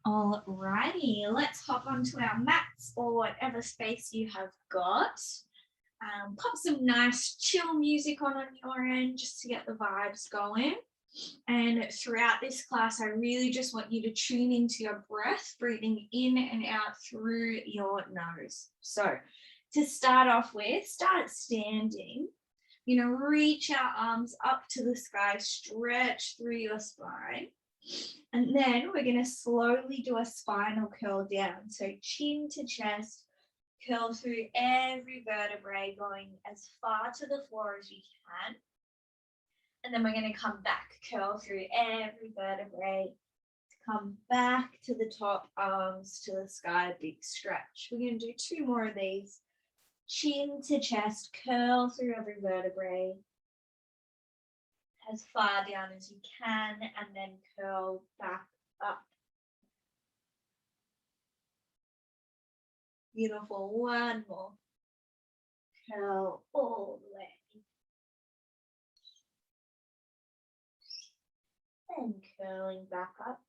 Alrighty, let's hop onto our mats or whatever space you have got. Pop some nice chill music on your end just to get the vibes going. And throughout this class, I really just want you to tune into your breath, breathing in and out through your nose. So to start off with, start standing. Reach our arms up to the sky, stretch through your spine. And then we're going to slowly do a spinal curl down. So chin to chest, curl through every vertebrae, going as far to the floor as you can. And then we're going to come back, curl through every vertebrae, come back to the top, arms to the sky, big stretch. We're going to do 2 more of these. Chin to chest, curl through every vertebrae, as far down as you can, and then curl back up. Beautiful. 1 more. Curl all the way. And curling back up.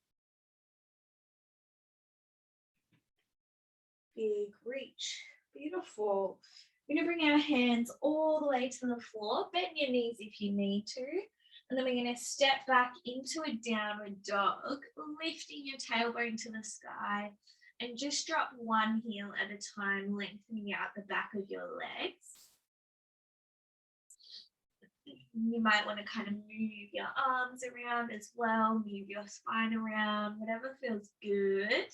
Big reach. Beautiful. We're going to bring our hands all the way to the floor. Bend your knees if you need to. And then we're going to step back into a downward dog, lifting your tailbone to the sky, and just drop 1 heel at a time, lengthening out the back of your legs. You might want to kind of move your arms around as well, move your spine around, whatever feels good.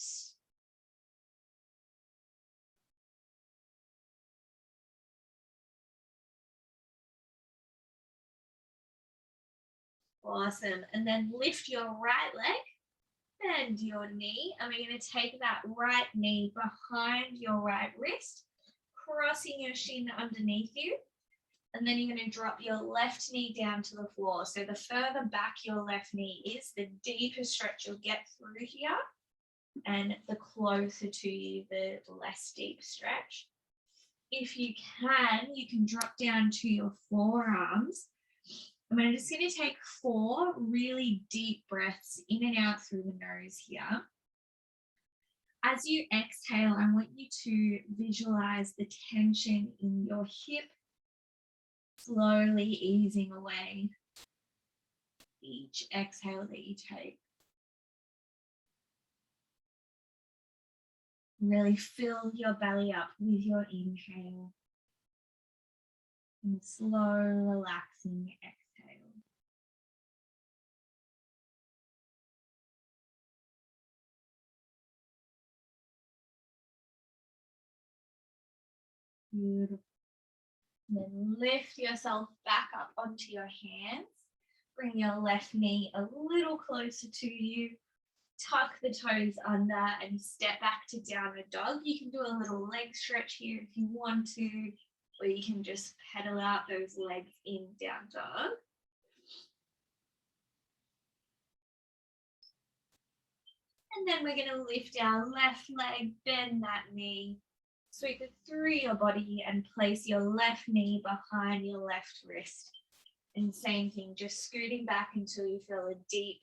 Awesome. And then lift your right leg, bend your knee, and we're going to take that right knee behind your right wrist, crossing your shin underneath you. And then you're going to drop your left knee down to the floor. So the further back your left knee is, the deeper stretch you'll get through here. And the closer to you, the less deep stretch. If you can drop down to your forearms. I'm just going to take 4 really deep breaths in and out through the nose here. As you exhale, I want you to visualize the tension in your hip slowly easing away each exhale that you take. Really fill your belly up with your inhale and slow, relaxing exhale. Beautiful. Then lift yourself back up onto your hands. Bring your left knee a little closer to you. Tuck the toes under and step back to downward dog. You can do a little leg stretch here if you want to, or you can just pedal out those legs in down dog. And then we're going to lift our left leg, bend that knee, sweep it through your body and place your left knee behind your left wrist. And same thing, just scooting back until you feel a deep,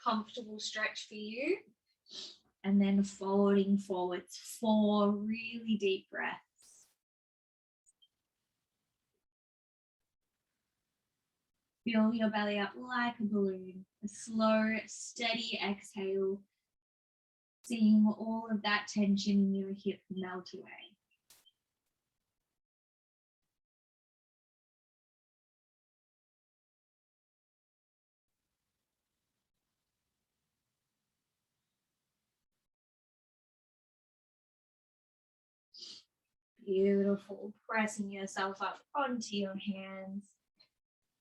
comfortable stretch for you. And then folding forwards, 4 really deep breaths. Fill your belly up like a balloon. A slow, steady exhale. Seeing all of that tension in your hip melt away. Beautiful. Pressing yourself up onto your hands.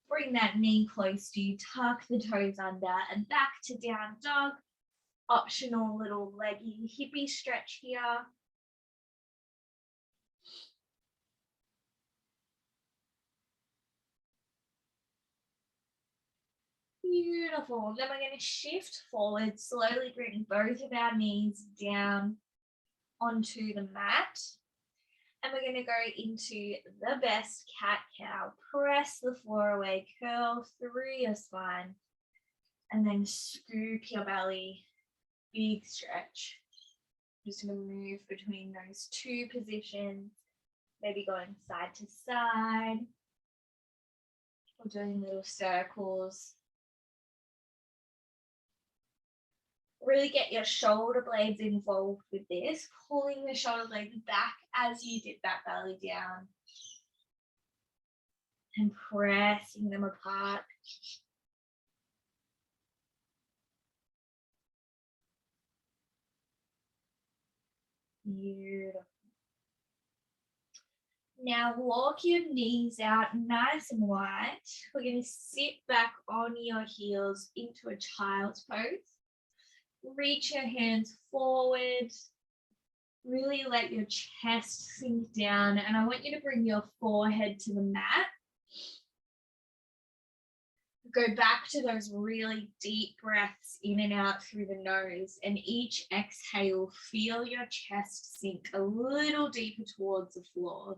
Bring that knee close to you. Tuck the toes under and back to down dog. Optional little leggy hippie stretch here. Beautiful. Then we're going to shift forward, slowly bring both of our knees down onto the mat. And we're going to go into the best cat-cow. Press the floor away, curl through your spine, and then scoop your belly big stretch. Just going to move between those two positions, maybe going side to side or doing little circles. Really get your shoulder blades involved with this, pulling the shoulder blades back as you dip that belly down and pressing them apart. Beautiful. Now walk your knees out nice and wide. We're going to sit back on your heels into a child's pose. Reach your hands forward. Really let your chest sink down, and I want you to bring your forehead to the mat. Go back to those really deep breaths in and out through the nose, and each exhale, feel your chest sink a little deeper towards the floor.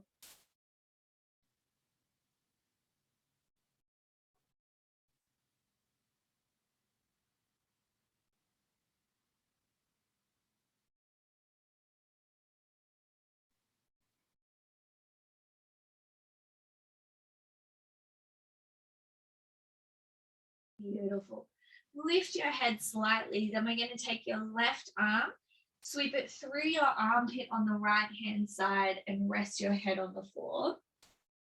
Beautiful. Lift your head slightly. Then we're going to take your left arm, sweep it through your armpit on the right hand side and rest your head on the floor.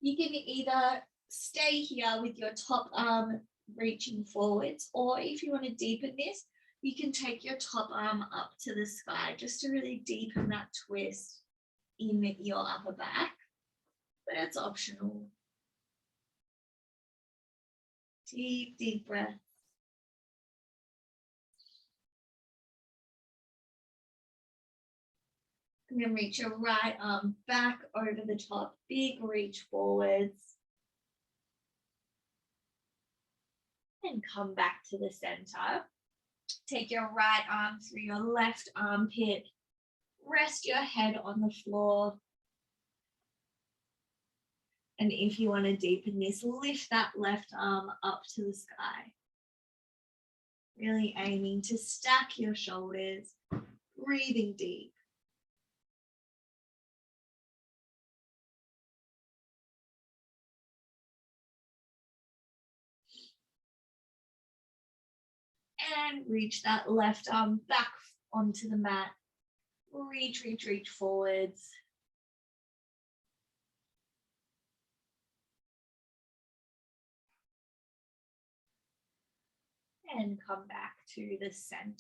You can either stay here with your top arm reaching forwards, or if you want to deepen this, you can take your top arm up to the sky just to really deepen that twist in your upper back, but it's optional. Deep, deep breath. And then reach your right arm back over the top, big reach forwards. And come back to the center. Take your right arm through your left armpit. Rest your head on the floor. And if you want to deepen this, lift that left arm up to the sky. Really aiming to stack your shoulders, breathing deep. And reach that left arm back onto the mat. Reach, reach, reach forwards. And come back to the center.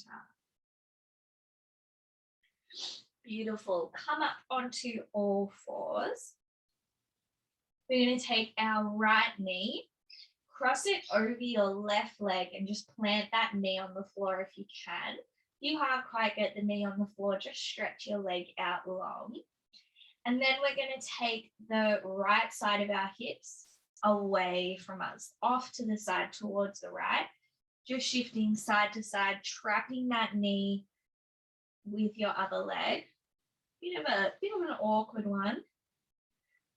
Beautiful. Come up onto all fours. We're going to take our right knee, cross it over your left leg and just plant that knee on the floor if you can. If you can't quite get the knee on the floor, just stretch your leg out long. And then we're going to take the right side of our hips away from us, off to the side towards the right, just shifting side to side, trapping that knee with your other leg. Bit of an awkward one,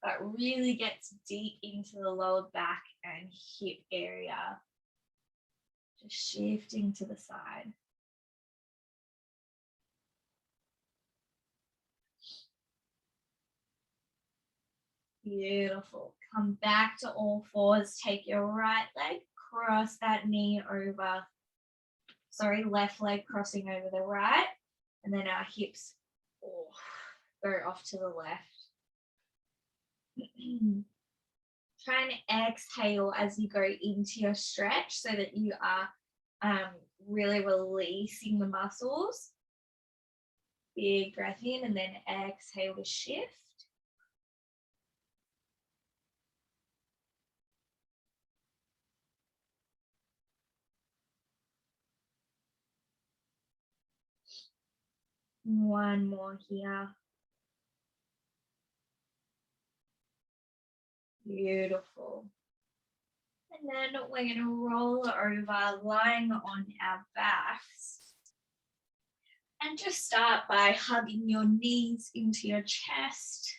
but really gets deep into the lower back and hip area. Just shifting to the side. Beautiful. Come back to all fours. Take your right leg, cross that knee over. Left leg crossing over the right. And then our hips go off to the left. Try and exhale as you go into your stretch so that you are really releasing the muscles. Big breath in and then exhale to shift. One more here. Beautiful. And then we're going to roll over, lying on our backs. And just start by hugging your knees into your chest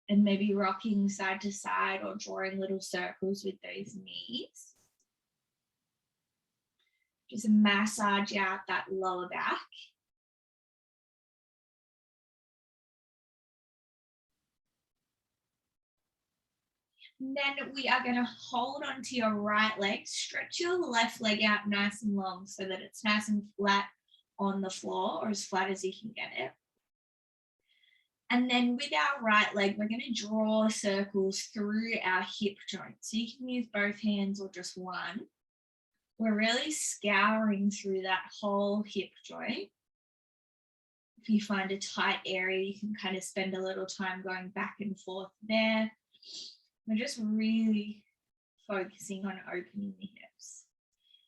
and maybe rocking side to side or drawing little circles with those knees. Just massage out that lower back. And then we are going to hold onto your right leg, stretch your left leg out nice and long so that it's nice and flat on the floor, or as flat as you can get it. And then with our right leg, we're going to draw circles through our hip joint. So you can use both hands or just one. We're really scouring through that whole hip joint. If you find a tight area, you can kind of spend a little time going back and forth there. We're just really focusing on opening the hips.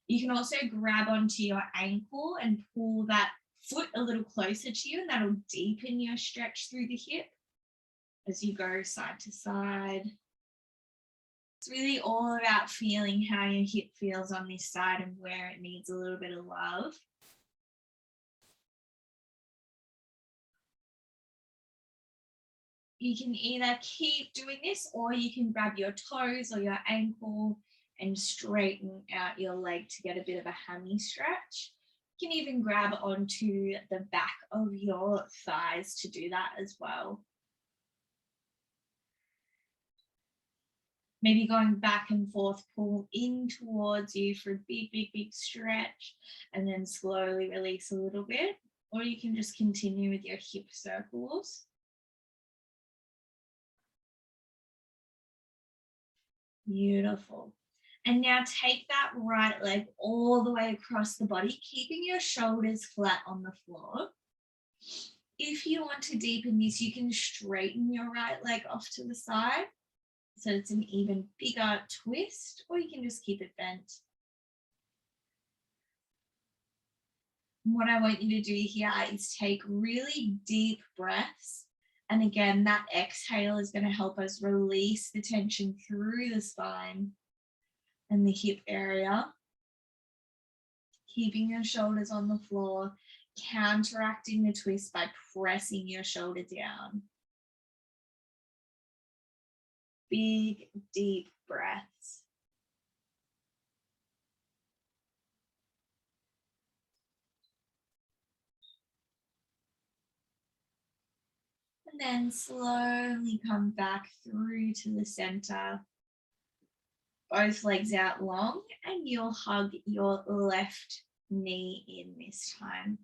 You can also grab onto your ankle and pull that foot a little closer to you, and that'll deepen your stretch through the hip as you go side to side. It's really all about feeling how your hip feels on this side and where it needs a little bit of love. You can either keep doing this, or you can grab your toes or your ankle and straighten out your leg to get a bit of a hammy stretch. You can even grab onto the back of your thighs to do that as well. Maybe going back and forth, pull in towards you for a big, big, big stretch, and then slowly release a little bit. Or you can just continue with your hip circles. Beautiful. And now take that right leg all the way across the body, keeping your shoulders flat on the floor. If you want to deepen this, you can straighten your right leg off to the side so it's an even bigger twist, or you can just keep it bent. What I want you to do here is take really deep breaths. And again, that exhale is going to help us release the tension through the spine and the hip area. Keeping your shoulders on the floor, counteracting the twist by pressing your shoulder down. Big, deep breaths. And then slowly come back through to the center. Both legs out long, and you'll hug your left knee in this time.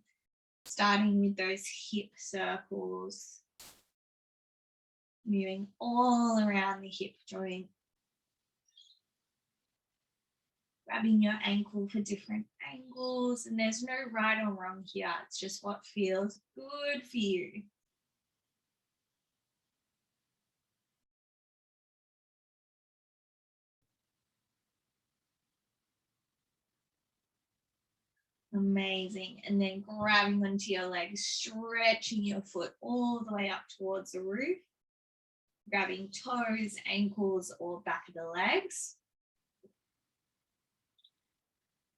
Starting with those hip circles. Moving all around the hip joint. Grabbing your ankle for different angles, and there's no right or wrong here. It's just what feels good for you. Amazing. And then grabbing onto your legs, stretching your foot all the way up towards the roof. Grabbing toes, ankles, or back of the legs.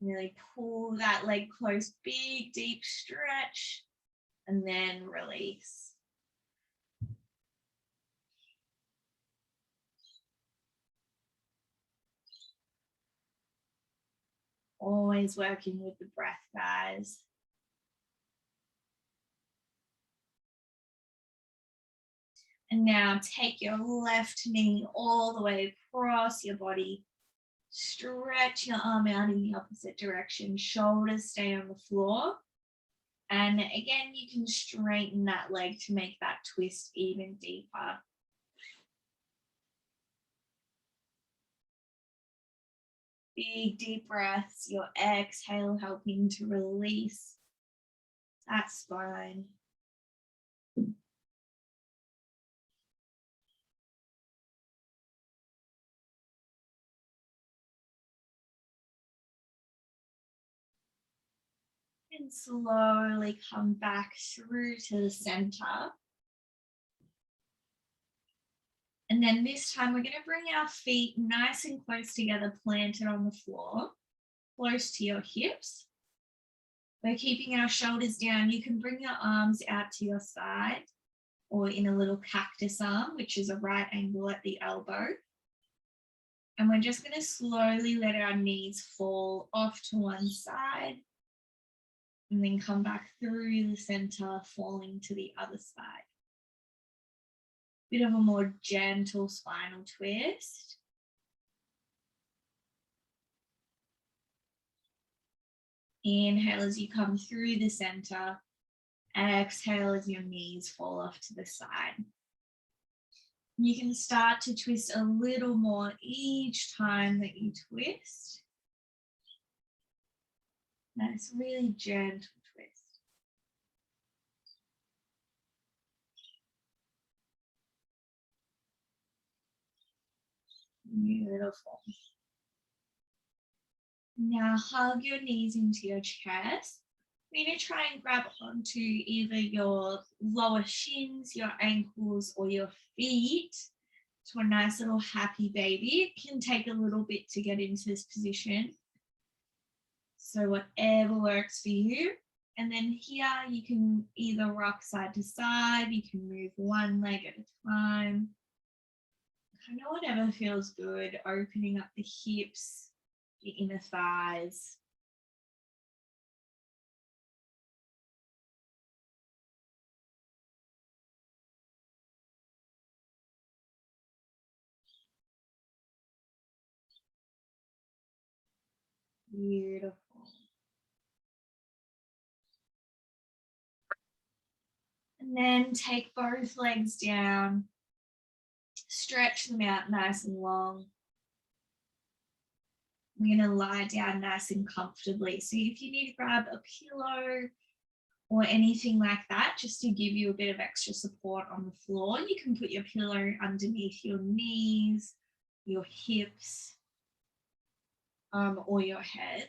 Really pull that leg close, big, deep stretch, and then release. Always working with the breath, guys. And now take your left knee all the way across your body. Stretch your arm out in the opposite direction. Shoulders stay on the floor. And again, you can straighten that leg to make that twist even deeper. Big deep breaths, your exhale helping to release that spine. And slowly come back through to the center. And then this time we're going to bring our feet nice and close together, planted on the floor, close to your hips. We're keeping our shoulders down. You can bring your arms out to your side or in a little cactus arm, which is a right angle at the elbow. And we're just going to slowly let our knees fall off to one side and then come back through the center, falling to the other side. Bit of a more gentle spinal twist. Inhale as you come through the center. Exhale as your knees fall off to the side. You can start to twist a little more each time that you twist. Nice, really gentle twist. Beautiful. Now hug your knees into your chest. We're going to try and grab onto either your lower shins, your ankles, or your feet to a nice little happy baby. It can take a little bit to get into this position. So whatever works for you. And then here you can either rock side to side, you can move one leg at a time. Kind of whatever feels good, opening up the hips, the inner thighs. Beautiful. And then take both legs down, stretch them out nice and long. We're going to lie down nice and comfortably. So if you need to grab a pillow or anything like that, just to give you a bit of extra support on the floor, you can put your pillow underneath your knees, your hips, or your head.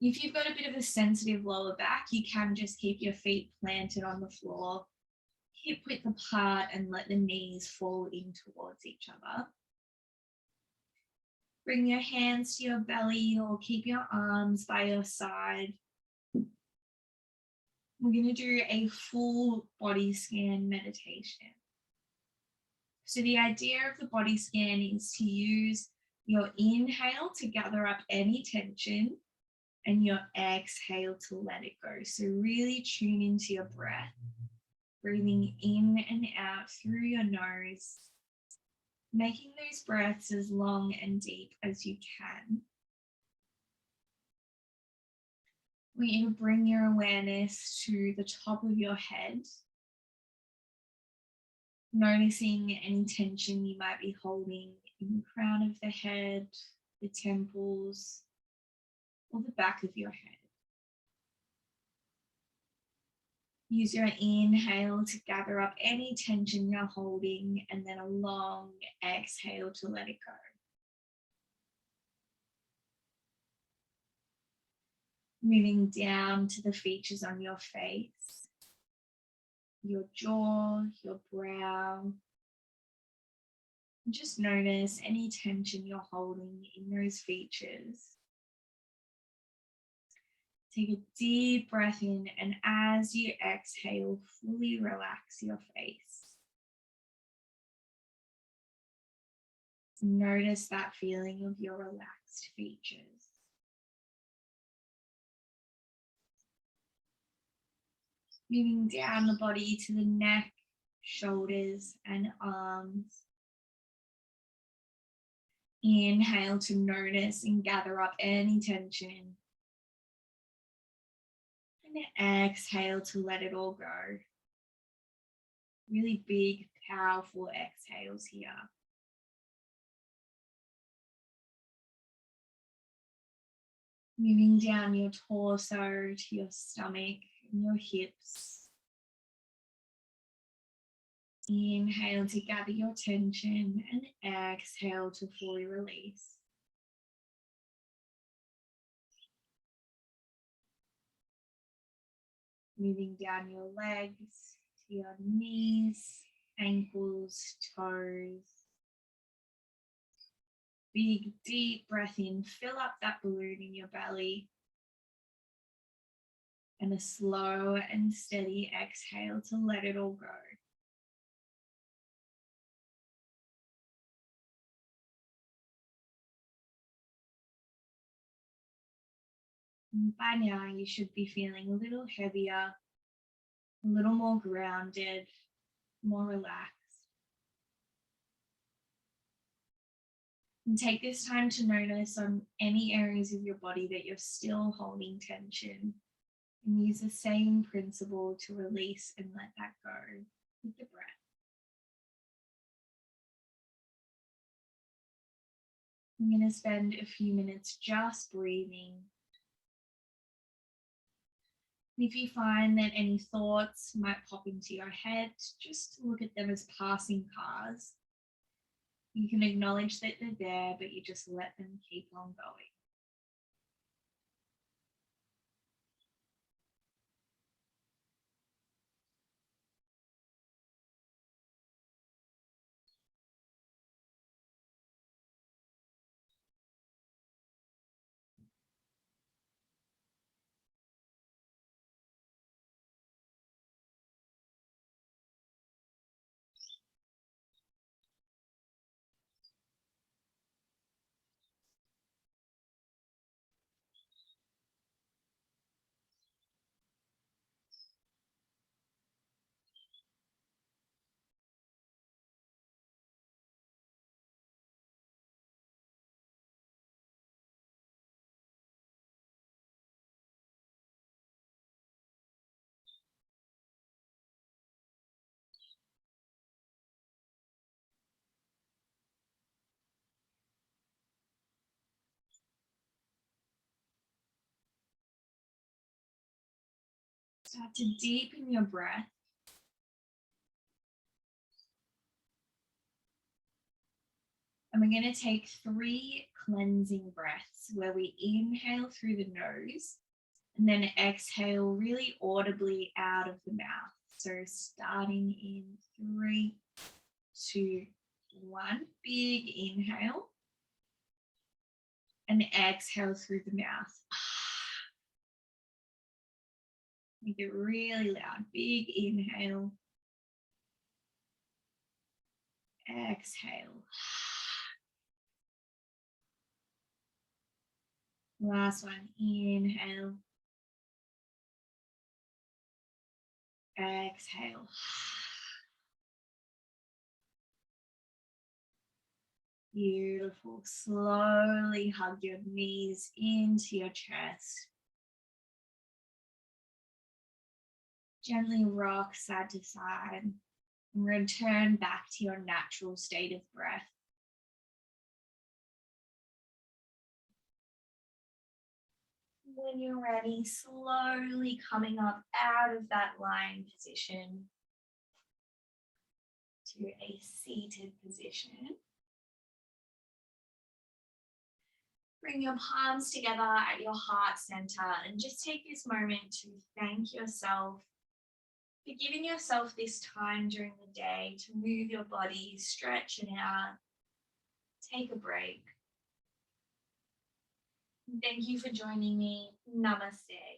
If you've got a bit of a sensitive lower back, you can just keep your feet planted on the floor, hip width apart, and let the knees fall in towards each other. Bring your hands to your belly or keep your arms by your side. We're going to do a full body scan meditation. So the idea of the body scan is to use your inhale to gather up any tension and your exhale to let it go. So really tune into your breath, breathing in and out through your nose, making those breaths as long and deep as you can. We need to bring your awareness to the top of your head, noticing any tension you might be holding in the crown of the head, the temples, or the back of your head. Use your inhale to gather up any tension you're holding, and then a long exhale to let it go. Moving down to the features on your face, your jaw, your brow. Just notice any tension you're holding in those features. Take a deep breath in, and as you exhale, fully relax your face. Notice that feeling of your relaxed features. Moving down the body to the neck, shoulders, and arms. Inhale to notice and gather up any tension. And exhale to let it all go. Really big, powerful exhales here. Moving down your torso to your stomach and your hips. Inhale to gather your tension and exhale to fully release. Moving down your legs to your knees, ankles, toes. Big, deep breath in, fill up that balloon in your belly. And a slow and steady exhale to let it all go. And by now, you should be feeling a little heavier, a little more grounded, more relaxed. And take this time to notice on any areas of your body that you're still holding tension, and use the same principle to release and let that go with the breath. I'm going to spend a few minutes just breathing. And if you find that any thoughts might pop into your head, just look at them as passing cars. You can acknowledge that they're there, but you just let them keep on going. Start to deepen your breath. And we're going to take 3 cleansing breaths where we inhale through the nose and then exhale really audibly out of the mouth. So starting in 3, 2, 1. Big inhale. And exhale through the mouth. Make it really loud. Big inhale. Exhale. Last one. Inhale. Exhale. Beautiful. Slowly hug your knees into your chest. Gently rock side to side and return back to your natural state of breath. When you're ready, slowly coming up out of that lying position to a seated position. Bring your palms together at your heart center and just take this moment to thank yourself for giving yourself this time during the day to move your body, stretch it out, take a break. Thank you for joining me. Namaste.